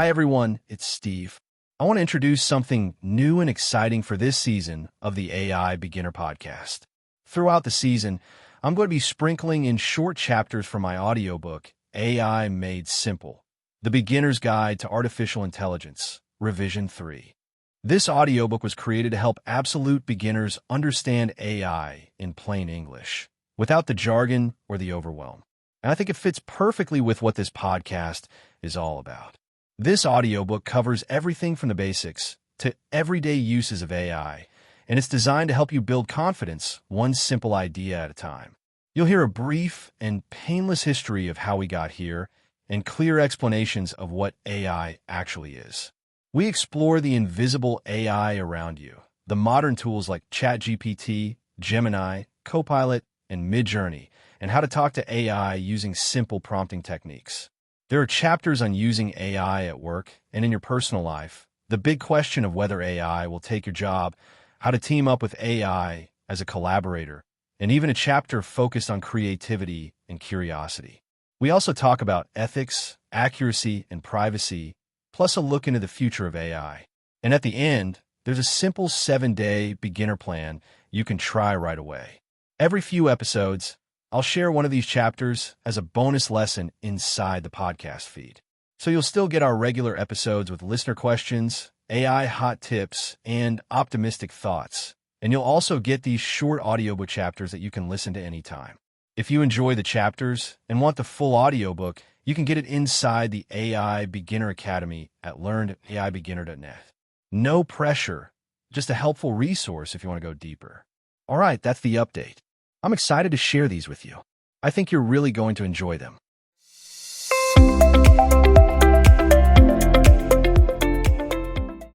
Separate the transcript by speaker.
Speaker 1: Hi everyone, it's Steve. I want to introduce something new and exciting for this season of the AI Beginner Podcast. Throughout the season, I'm going to be sprinkling in short chapters from my audiobook, AI Made Simple, The Beginner's Guide to Artificial Intelligence, Revision 3. This audiobook was created to help absolute beginners understand AI in plain English, without the jargon or the overwhelm. And I think it fits perfectly with what this podcast is all about. This audiobook covers everything from the basics to everyday uses of AI, and it's designed to help you build confidence one simple idea at a time. You'll hear a brief and painless history of how we got here and clear explanations of what AI actually is. We explore the invisible AI around you, the modern tools like ChatGPT, Gemini, Copilot, and Midjourney, and how to talk to AI using simple prompting techniques. There are chapters on using AI at work and in your personal life, the big question of whether AI will take your job, how to team up with AI as a collaborator, and even a chapter focused on creativity and curiosity. We also talk about ethics, accuracy, and privacy, plus a look into the future of AI. And at the end, there's a simple 7-day beginner plan you can try right away. Every few episodes, I'll share one of these chapters as a bonus lesson inside the podcast feed. So you'll still get our regular episodes with listener questions, AI hot tips, and optimistic thoughts. And you'll also get these short audiobook chapters that you can listen to anytime. If you enjoy the chapters and want the full audiobook, you can get it inside the AI Beginner Academy at learnedaibeginner.net. No pressure, just a helpful resource if you want to go deeper. All right, that's the update. I'm excited to share these with you. I think you're really going to enjoy them.